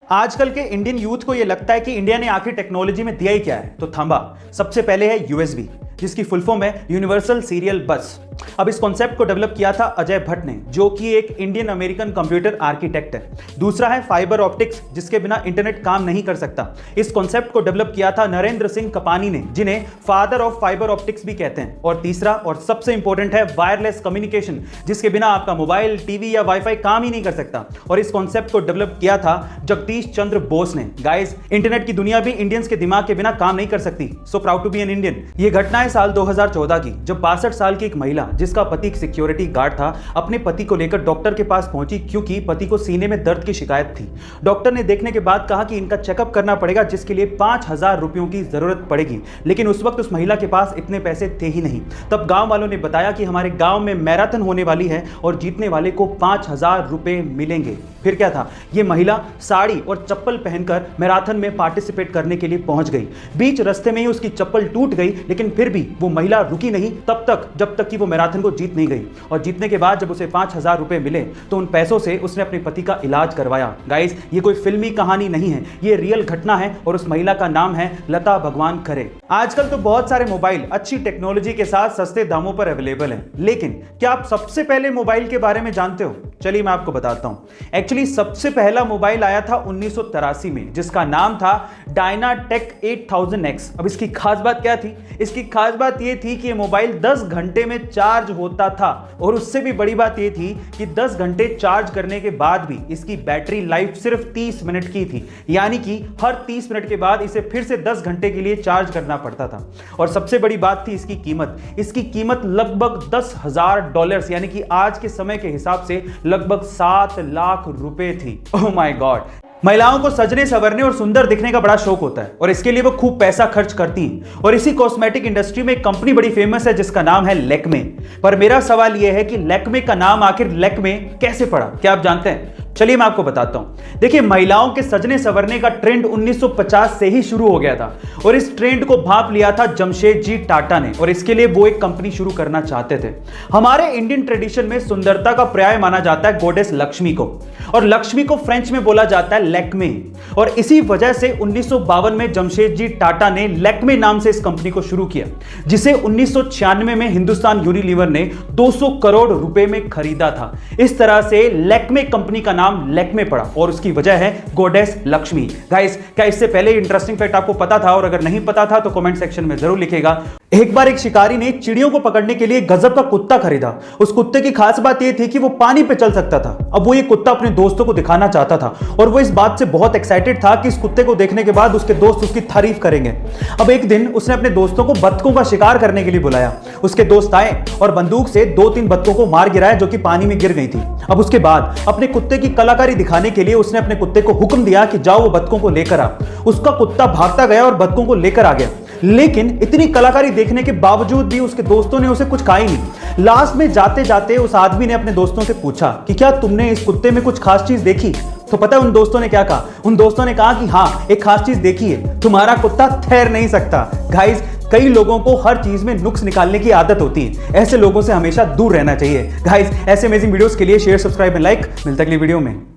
आजकल के Indian youth को यह लगता है कि इंडिया ने आखिर टेक्नोलॉजी में दिया ही क्या है, तो थांबा। सबसे पहले है यूएसबी, जिसकी फुल फॉर्म है यूनिवर्सल सीरियल बस। अब इस कॉन्सेप्ट को डेवलप किया था अजय भट्ट ने, जो कि एक इंडियन अमेरिकन कंप्यूटर आर्किटेक्ट है। दूसरा है फाइबर ऑप्टिक्स, जिसके बिना इंटरनेट काम नहीं कर सकता। इस कॉन्सेप्ट को डेवलप किया था नरेंद्र सिंह कपानी ने, जिन्हें फादर ऑफ फाइबर ऑप्टिक्स भी कहते हैं। और तीसरा और सबसे इंपॉर्टेंट है वायरलेस कम्युनिकेशन, जिसके बिना आपका मोबाइल, टीवी या वाईफाई काम ही नहीं कर सकता। और इस कॉन्सेप्ट को डेवलप किया था जगदीश चंद्र बोस ने। गाइस, इंटरनेट की दुनिया भी इंडियंस के दिमाग के बिना काम नहीं कर सकती। So proud to be an Indian. ये घटना है साल 2014 की, जब 62 साल की एक महिला, जिसका पति एक सिक्योरिटी गार्ड था, अपने पति को लेकर डॉक्टर के पास पहुंची, क्योंकि पति को सीने में दर्द की शिकायत थी। डॉक्टर ने देखने के बाद कहा कि इनका चेकअप करना पड़ेगा, जिसके लिए 5000 रुपयों की जरूरत पड़ेगी। लेकिन उस वक्त उस महिला के पास इतने पैसे थे ही नहीं। तब गांव वालों ने बताया कि हमारे गांव में मैराथन होने वाली है और जीतने वाले को 5000 रुपए मिलेंगे। फिर क्या था, ये महिला साड़ी और चप्पल पहनकर मैराथन में पार्टिसिपेट करने के लिए पहुंच गई। बीच रास्ते में ही उसकी चप्पल टूट गई, लेकिन फिर भी वो महिला रुकी नहीं तब तक जब तक कि वो मैराथन को जीत नहीं गई। और जीतने के बाद जब उसे 5000 रुपए मिले, तो उन पैसों से उसने अपने पति का इलाज करवाया। गाइस, ये कोई फिल्मी कहानी नहीं है, ये रियल घटना है। और उस महिला का नाम है लता भगवान खरे। आजकल तो बहुत सारे मोबाइल अच्छी टेक्नोलॉजी के साथ सस्ते दामों पर अवेलेबल हैं, लेकिन क्या आप सबसे पहले मोबाइल के बारे में जानते हो? चलिए मैं आपको बताता हूं। एक्चुअली सबसे पहला मोबाइल आया था 1983 में, जिसका नाम था डायनाटेक 8000X। अब इसकी खास बात क्या थी? इसकी खास बात यह थी कि ये मोबाइल 10 घंटे में चार्ज होता था। और उससे भी बड़ी बात यह थी कि 10 घंटे चार्ज करने के बाद भी इसकी बैटरी लाइफ सिर्फ 30 मिनट की थी, यानी कि हर 30 मिनट के बाद इसे फिर से 10 घंटे के लिए चार्ज करना पड़ता था। और सबसे बड़ी बात थी इसकी कीमत। इसकी कीमत लगभग $10,000, यानी कि आज के समय के हिसाब से लगभग 7 लाख रुपए थी। Oh my God. महिलाओं को सजने संवरने और सुंदर दिखने का बड़ा शौक होता है, और इसके लिए वो खूब पैसा खर्च करती हैं। और इसी कॉस्मेटिक इंडस्ट्री में एक कंपनी बड़ी फेमस है, जिसका नाम है लैक्मे। पर मेरा सवाल यह है कि लैक्मे का नाम आखिर लैक्मे कैसे पड़ा? क्या आप जानते हैं? चलिए मैं आपको बताता हूं। देखिए, महिलाओं के सजने संवरने का ट्रेंड 1950 से ही शुरू हो गया था, और इस ट्रेंड को भांप लिया था जमशेदजी टाटा ने, और इसके लिए वो एक कंपनी शुरू करना चाहते थे। हमारे इंडियन ट्रेडिशन में सुंदरता का पर्याय माना जाता है गॉडेस लक्ष्मी को, और लक्ष्मी को फ्रेंच में बोला जाता है लैक्मे। और इसी वजह से 1952 में जमशेदजी टाटा ने लैक्मे नाम से इस कंपनी को शुरू किया, जिसे 1996 में हिंदुस्तान यूनिलीवर ने 200 करोड़ रुपए में खरीदा था। इस तरह से लैक्मे कंपनी का नाम लैक्मे पड़ा, और उसकी वजह है गॉडेस लक्ष्मी। गाइस, क्या इससे पहले इंटरेस्टिंग फैक्ट आपको पता था? और अगर नहीं पता था तो कमेंट सेक्शन में जरूर लिखिएगा। एक बार एक शिकारी ने चिड़ियों को पकड़ने के लिए गजब का कुत्ता खरीदा। उस कुत्ते की खास बात यह थी कि वो पानी पे चल सकता था। अब वो ये कुत्ता अपने दोस्तों को दिखाना चाहता था, और वो इस बात से बहुत एक्साइटेड था कि इस कुत्ते को देखने के बाद उसके दोस्त उसकी तारीफ करेंगे। अब एक दिन उसने अपने दोस्तों को बत्तखों का शिकार करने के लिए बुलाया। उसके दोस्त आए और बंदूक से 2-3 बत्तखों को मार गिराया, जो कि पानी में गिर गई थी। अब उसके बाद अपने कुत्ते की कलाकारी दिखाने के लिए उसने अपने कुत्ते को हुक्म दिया कि जाओ वो बत्तखों को लेकर आ। उसका कुत्ता भागता गया और बत्तखों को लेकर आ गया, लेकिन इतनी कलाकारी देखने के बावजूद भी उसके दोस्तों ने उसे कुछ कहा ही नहीं। लास्ट में जाते जाते उस आदमी ने अपने दोस्तों से पूछा कि क्या तुमने इस कुत्ते में कुछ खास चीज देखी? तो पता है उन दोस्तों ने क्या कहा? उन दोस्तों ने कहा कि हाँ, एक खास चीज देखी है, तुम्हारा कुत्ता तैर नहीं सकता। गाइस, कई लोगों को हर चीज में नुक्स निकालने की आदत होती है। ऐसे लोगों से हमेशा दूर रहना चाहिए। गाइस, ऐसे अमेजिंग वीडियोस के लिए शेयर, सब्सक्राइब एंड लाइक। मिलता है अगली वीडियो में।